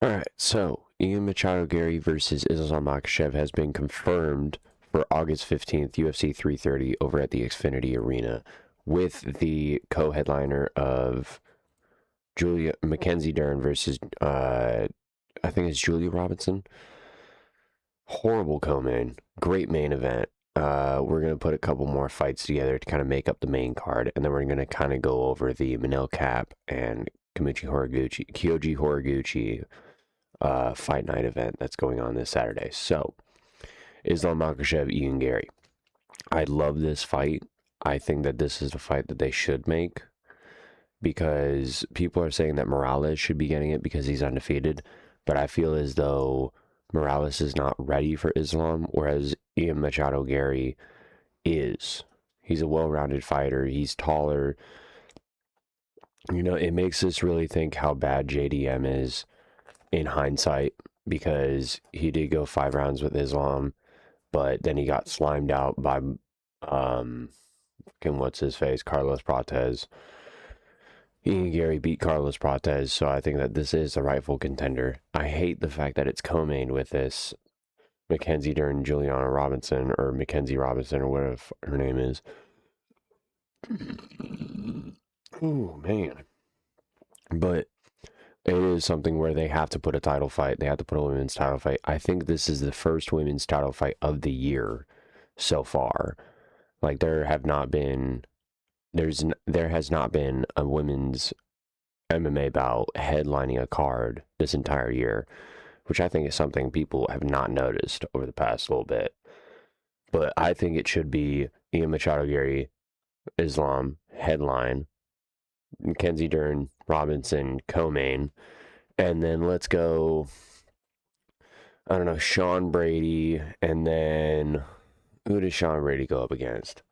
Alright, so Ian Machado Gary versus Islam Makhachev has been confirmed for August 15th, UFC 330 over at the Xfinity Arena with the co-headliner of Julia Mackenzie Dern versus I think it's Julia Robinson. Horrible co-main, great main event. We're gonna put a couple more fights together to kind of make up the main card, and then we're gonna kind of go over the Manel Kape and Kyoji Horiguchi fight night event that's going on this Saturday. So, Islam Makhachev, Ian Gary. I love this fight. I think that this is the fight that they should make because people are saying that Morales should be getting it because he's undefeated, but I feel as though Morales is not ready for Islam, whereas Ian Machado Gary is. He's a well-rounded fighter. He's taller. You know, it makes us really think how bad JDM is in hindsight because he did go 5 rounds with Islam, but then he got slimed out by what's his face, Carlos Prates. Ian Gary beat Carlos Prates, so I think that this is the rightful contender. I hate the fact that it's co-mained with this Mackenzie Dern, Juliana Robinson, or Mackenzie Robinson, or whatever her name is. Oh man, but it is something where they have to put a title fight. They have to put a women's title fight. I think this is the first women's title fight of the year so far. Like there has not been a women's MMA bout headlining a card this entire year, which I think is something people have not noticed over the past little bit. But I think it should be Ian Machado Gary, Islam, headline, Mackenzie Dern, Robinson, co-main, and then let's go, I don't know, Sean Brady, and then who does Sean Brady go up against?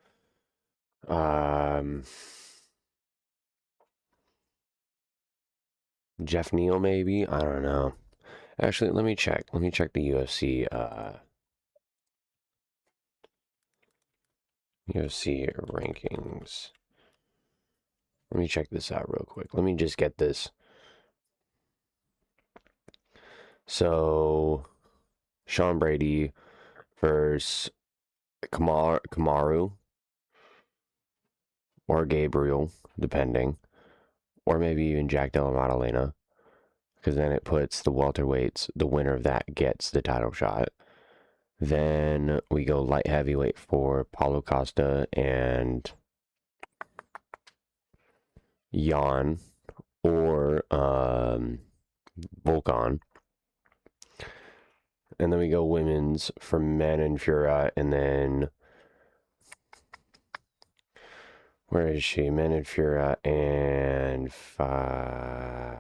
Jeff Neal, maybe? I don't know. Actually, let me check. Let me check the UFC rankings. Let me check this out real quick. Let me just get this. So, Sean Brady versus Kamaru or Gabriel, depending. Or maybe even Jack Della Maddalena. Because then it puts the welterweights, the winner of that gets the title shot. Then we go light heavyweight for Paulo Costa and Jan or Volkan. And then we go women's for Manon Fiorot, and then where is she? Manon Fiorot and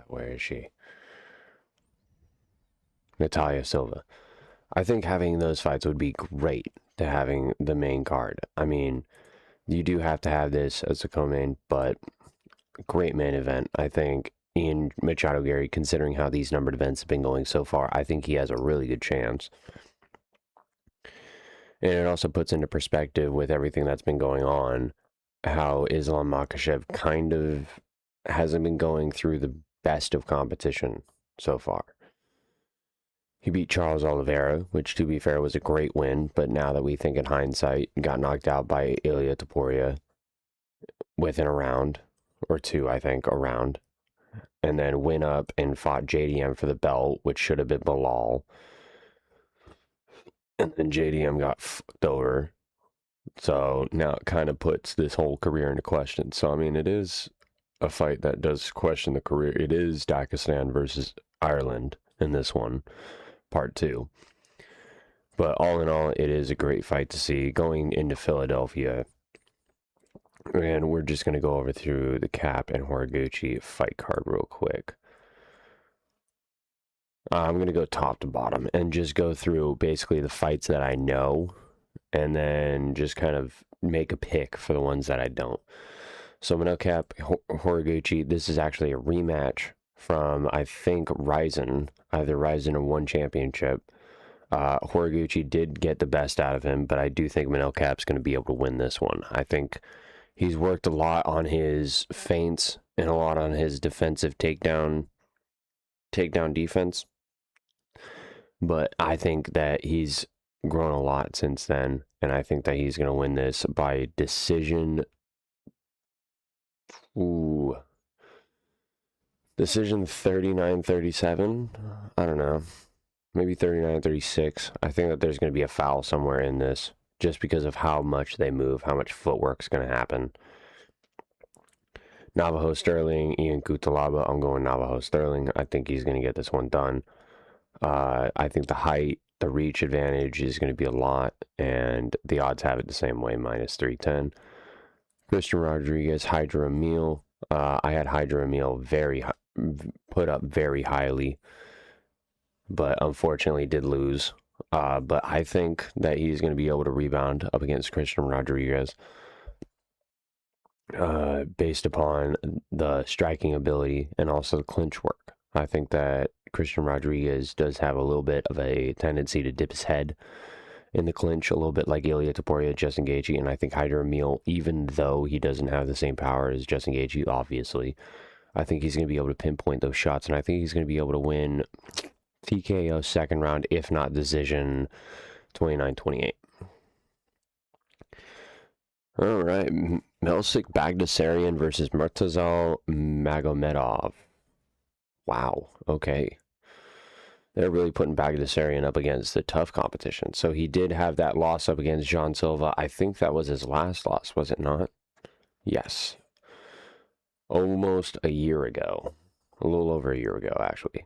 where is she? Natalia Silva. I think having those fights would be great to having the main card. I mean, you do have to have this as a co-main, but great main event. I think Ian Machado Gary, considering how these numbered events have been going so far, I think he has a really good chance. And it also puts into perspective with everything that's been going on, how Islam Makhachev kind of hasn't been going through the best of competition so far. He beat Charles Oliveira, which, to be fair, was a great win, but now that we think in hindsight, got knocked out by Ilia Topuria within a round, or two, I think, a round. And then went up and fought JDM for the belt, which should have been Bilal. And then JDM got fucked over. So now it kind of puts this whole career into question. So, I mean, it is a fight that does question the career. It is Dakistan versus Ireland in this one, part 2. But all in all, it is a great fight to see going into Philadelphia. And we're just going to go over through the Kape and Horiguchi fight card real quick. I'm going to go top to bottom and just go through basically the fights that I know and then just kind of make a pick for the ones that I don't. So Manel Kape, Horiguchi, this is actually a rematch from, I think, Ryzen, either Ryzen or One Championship. Horiguchi did get the best out of him, but I do think Manel Kape's going to be able to win this one. I think he's worked a lot on his feints and a lot on his defensive takedown defense. But I think that he's grown a lot since then, and I think that he's going to win this by decision. Ooh. Decision 39-37. I don't know. Maybe 39-36. I think that there's going to be a foul somewhere in this just because of how much they move, how much footwork's going to happen. Navajo Sterling, Ian Cutelaba. I'm going Navajo Sterling. I think he's going to get this one done. I think the height, the reach advantage is going to be a lot, and the odds have it the same way, minus 310. Christian Rodriguez, Hydra Emil. I had Hydra Emil put up very highly, but unfortunately did lose. But I think that he's going to be able to rebound up against Christian Rodriguez based upon the striking ability and also the clinch work. I think that Christian Rodriguez does have a little bit of a tendency to dip his head in the clinch, a little bit like Ilia Topuria, Justin Gaethje, and I think Hydra Emil, even though he doesn't have the same power as Justin Gaethje, obviously, I think he's going to be able to pinpoint those shots, and I think he's going to be able to win TKO second round, if not decision, 29-28. All right, Melsik Bagdasaryan versus Murtazal Magomedov. Wow, okay. They're really putting Bagdasaryan up against the tough competition. So he did have that loss up against John Silva. I think that was his last loss, was it not? Yes. Almost a year ago. A little over a year ago, actually.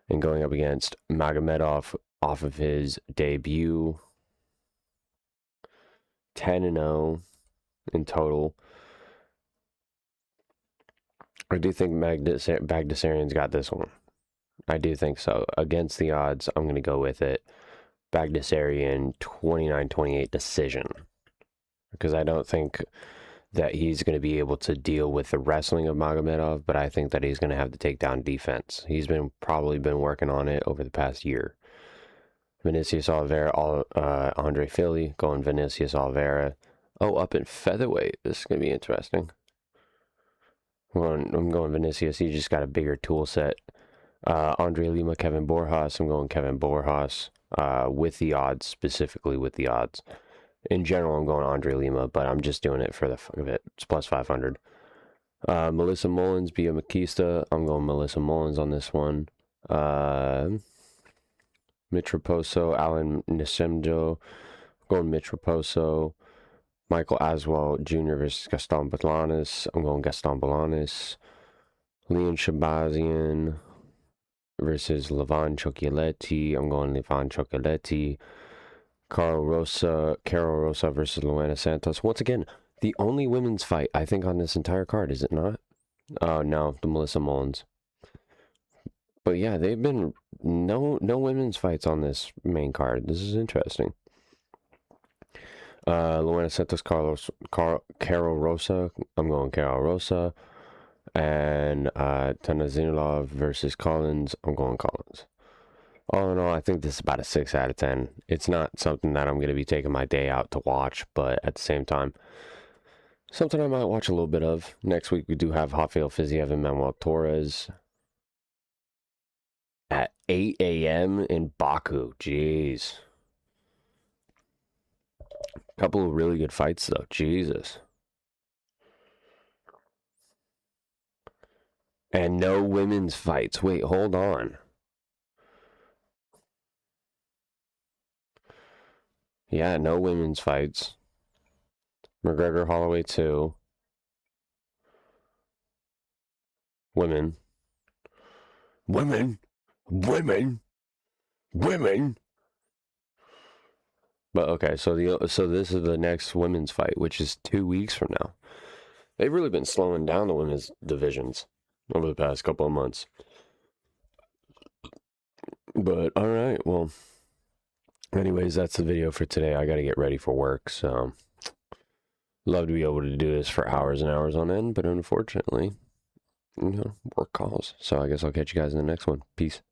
And going up against Magomedov off of his debut. 10-0 in total. I do think Bagdasaryan's got this one. I do think so. Against the odds, I'm going to go with it. Bagdasaryan 29-28 decision. Because I don't think that he's going to be able to deal with the wrestling of Magomedov, but I think that he's going to have the takedown defense. He's probably been working on it over the past year. Vinicius Oliveira, Andre Fili, going Vinicius Oliveira. Oh, up in featherweight. This is going to be interesting. I'm going Vinicius. He just got a bigger tool set. Andre Lima, Kevin Borjas. I'm going Kevin Borjas with the odds, specifically with the odds. In general, I'm going Andre Lima, but I'm just doing it for the fuck of it. It's plus 500. Melissa Mullins, Bia Makista. I'm going Melissa Mullins on this one. Mitraposo, Alan Nisemjo. Going Mitraposo. Michael Aswell Jr. versus Gaston Balanis. I'm going Gaston Balanis. Leon Shabazian versus Levan Cioccoletti. I'm going Levan Cioccoletti. Carol Rosa versus Luana Santos. Once again, the only women's fight, I think, on this entire card, is it not? Oh, no, the Melissa Mullins. But yeah, they've been no women's fights on this main card. This is interesting. Luana Santos, Carol Rosa. I'm going Carol Rosa. And Tanazinulov versus Collins. I'm going Collins. All in all, I think this is about a 6 out of 10. It's not something that I'm going to be taking my day out to watch, but at the same time, something I might watch a little bit of. Next week, we do have Rafael Fiziev and Manuel Torres at 8 a.m. in Baku. Jeez. Couple of really good fights, though. Jesus. And no women's fights. Wait, hold on. Yeah, no women's fights. McGregor Holloway 2. Women. But okay, so this is the next women's fight, which is 2 weeks from now. They've really been slowing down the women's divisions over the past couple of months. But all right, well, anyways, that's the video for today. I got to get ready for work, so love to be able to do this for hours and hours on end, but unfortunately, work calls. So I guess I'll catch you guys in the next one. Peace.